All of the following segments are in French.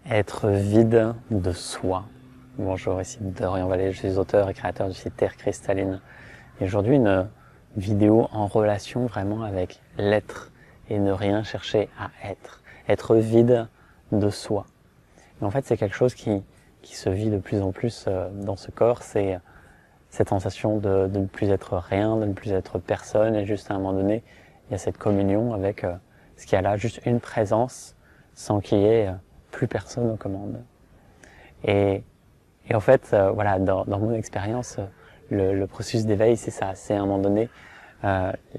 Être vide de soi. Bonjour, ici Dorian Vallée, je suis auteur et créateur du site Terre Cristalline. Et aujourd'hui, une vidéo en relation vraiment avec l'être et ne rien chercher à être. Être vide de soi. Et en fait, c'est quelque chose qui se vit de plus en plus dans ce corps, c'est cette sensation de ne plus être rien, de ne plus être personne, et juste à un moment donné, il y a cette communion avec ce qu'il y a là, juste une présence, sans qu'il y ait plus personne aux commandes. Et en fait, voilà, dans mon expérience, le processus d'éveil, c'est ça, c'est à un moment donné,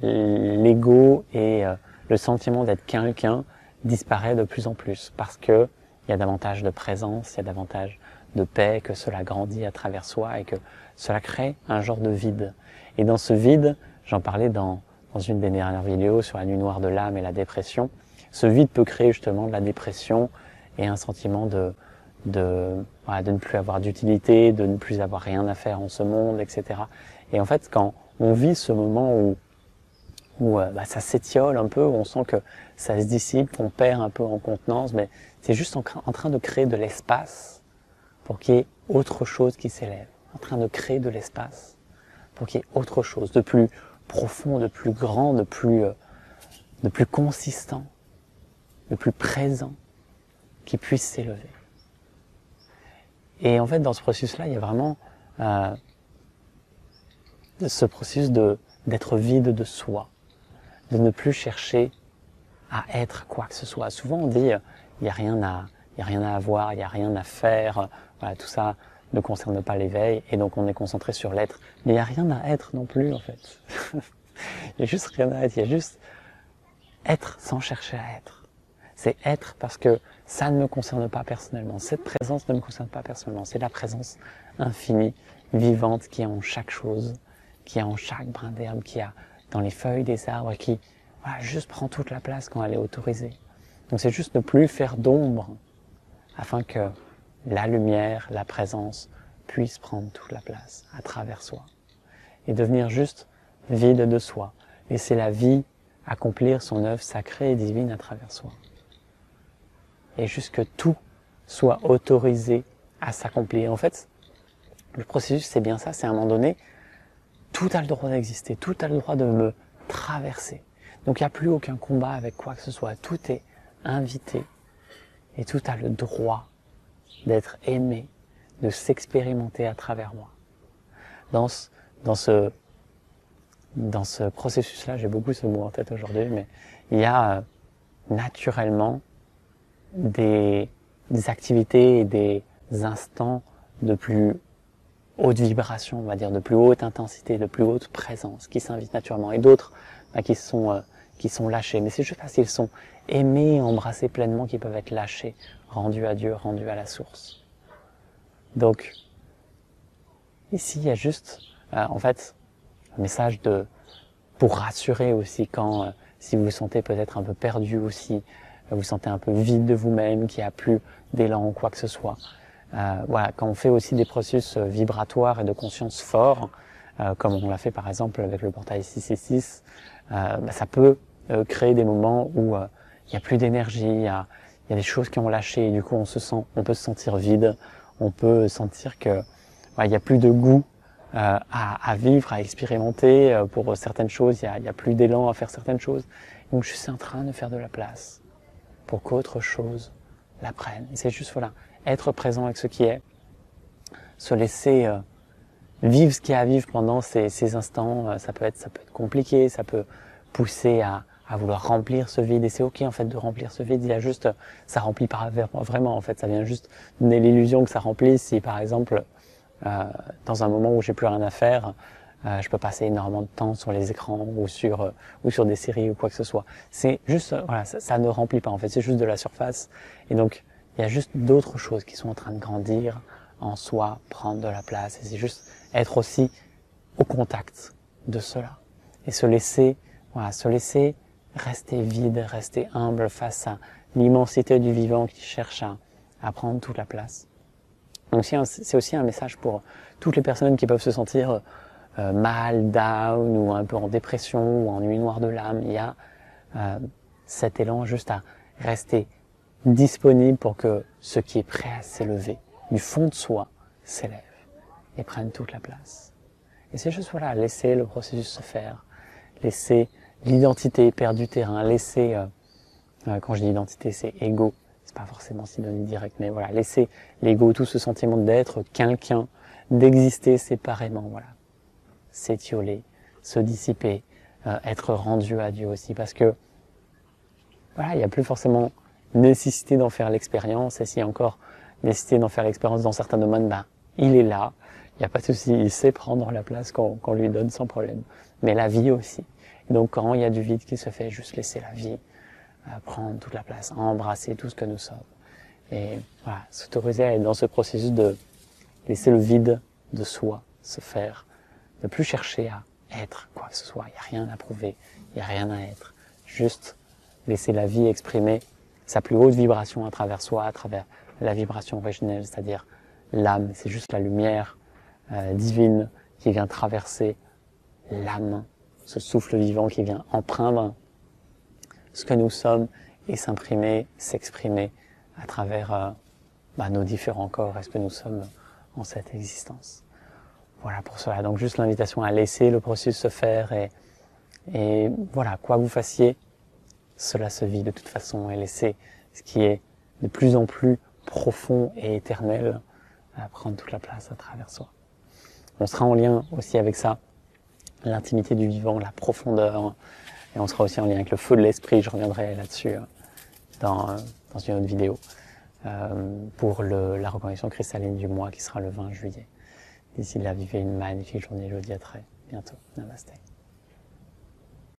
l'ego et le sentiment d'être quelqu'un disparaît de plus en plus, parce que il y a davantage de présence, il y a davantage de paix, que cela grandit à travers soi et que cela crée un genre de vide. Et dans ce vide, j'en parlais dans une des dernières vidéos sur la nuit noire de l'âme et la dépression, ce vide peut créer justement de la dépression et un sentiment de ne plus avoir d'utilité, de ne plus avoir rien à faire en ce monde, etc. Et en fait, quand on vit ce moment où ça s'étiole un peu, où on sent que ça se dissipe, qu'on perd un peu en contenance, mais c'est juste en train de créer de l'espace pour qu'il y ait autre chose qui s'élève, en train de créer de l'espace pour qu'il y ait autre chose de plus profond, de plus grand, de plus consistant, de plus présent, qui puisse s'élever. Et en fait, dans ce processus-là, il y a vraiment ce processus d'être vide de soi, de ne plus chercher à être quoi que ce soit. Souvent, on dit il y a rien à avoir, il y a rien à faire. Voilà, tout ça ne concerne pas l'éveil, et donc on est concentré sur l'être. Mais il n'y a rien à être non plus, en fait. Il y a juste rien à être. Il y a juste être sans chercher à être. C'est être parce que ça ne me concerne pas personnellement. Cette présence ne me concerne pas personnellement. C'est la présence infinie, vivante, qui est en chaque chose, qui est en chaque brin d'herbe, qui est dans les feuilles des arbres, qui juste prend toute la place quand elle est autorisée. Donc c'est juste ne plus faire d'ombre, afin que la lumière, la présence, puisse prendre toute la place à travers soi. Et devenir juste vide de soi. Laisser la vie accomplir son œuvre sacrée et divine à travers soi. Et juste que tout soit autorisé à s'accomplir. En fait, le processus, c'est bien ça, c'est à un moment donné, tout a le droit d'exister, tout a le droit de me traverser. Donc il n'y a plus aucun combat avec quoi que ce soit, tout est invité, et tout a le droit d'être aimé, de s'expérimenter à travers moi. Dans ce processus-là, j'ai beaucoup ce mot en tête aujourd'hui, mais il y a naturellement des activités et des instants de plus haute vibration, on va dire, de plus haute intensité, de plus haute présence, qui s'invitent naturellement, et d'autres qui sont lâchés. Mais c'est juste parce qu'ils sont aimés, embrassés pleinement, qu'ils peuvent être lâchés, rendus à Dieu, rendus à la source. Donc, ici, il y a juste, en fait, un message pour rassurer aussi quand, si vous vous sentez peut-être un peu perdu aussi, vous vous sentez un peu vide de vous-même, qu'il n'y a plus d'élan ou quoi que ce soit. Voilà, quand on fait aussi des processus vibratoires et de conscience forts, comme on l'a fait par exemple avec le portail 666, ça peut créer des moments où il n'y a plus d'énergie, il y a des choses qui ont lâché, et du coup on peut se sentir vide, on peut sentir que il n'y a plus de goût à vivre, à expérimenter pour certaines choses, il y a plus d'élan à faire certaines choses. Donc je suis en train de faire de la place pour qu'autre chose la prenne. Et c'est juste, voilà, être présent avec ce qui est, se laisser vivre ce qu'il y a à vivre pendant ces instants. Ça peut être compliqué, ça peut pousser à vouloir remplir ce vide, et c'est ok en fait de remplir ce vide. Il y a juste, ça remplit pas vraiment en fait, ça vient juste donner l'illusion que ça remplisse. Si par exemple, dans un moment où j'ai plus rien à faire, je peux passer énormément de temps sur les écrans ou sur des séries ou quoi que ce soit. C'est juste, voilà, ça ne remplit pas en fait, c'est juste de la surface. Et donc, il y a juste d'autres choses qui sont en train de grandir en soi, prendre de la place. Et c'est juste être aussi au contact de cela. Et se laisser rester vide, rester humble face à l'immensité du vivant qui cherche à prendre toute la place. Donc c'est aussi un message pour toutes les personnes qui peuvent se sentir mal, down, ou un peu en dépression, ou en nuit noire de l'âme. Il y a cet élan juste à rester disponible pour que ce qui est prêt à s'élever du fond de soi s'élève et prenne toute la place. Et c'est juste, voilà, laisser le processus se faire, laisser l'identité perdre du terrain, laisser, quand je dis identité, c'est ego, c'est pas forcément synonyme direct, mais voilà, laisser l'ego, tout ce sentiment d'être quelqu'un, d'exister séparément, voilà, s'étioler, se dissiper, être rendu à Dieu aussi, parce que, voilà, il n'y a plus forcément nécessité d'en faire l'expérience, et s'il y a encore nécessité d'en faire l'expérience dans certains domaines, ben, il est là, il n'y a pas de souci, il sait prendre la place qu'on lui donne sans problème, mais la vie aussi. Et donc quand il y a du vide qui se fait, juste laisser la vie prendre toute la place, embrasser tout ce que nous sommes. Et voilà, s'autoriser à être dans ce processus de laisser le vide de soi se faire, ne plus chercher à être quoi que ce soit, il n'y a rien à prouver, il n'y a rien à être, juste laisser la vie exprimer sa plus haute vibration à travers soi, à travers la vibration originelle, c'est-à-dire l'âme, c'est juste la lumière divine qui vient traverser l'âme, ce souffle vivant qui vient empreindre ce que nous sommes et s'imprimer, s'exprimer à travers nos différents corps et ce que nous sommes en cette existence. Voilà pour cela. Donc juste l'invitation à laisser le processus se faire et voilà, quoi que vous fassiez, cela se vit de toute façon et laisser ce qui est de plus en plus profond et éternel prendre toute la place à travers soi. On sera en lien aussi avec ça, l'intimité du vivant, la profondeur, et on sera aussi en lien avec le feu de l'esprit, je reviendrai là-dessus dans une autre vidéo, pour la reconnexion cristalline du mois qui sera le 20 juillet. D'ici là, vivez une magnifique journée, je vous dis à très bientôt. Namasté.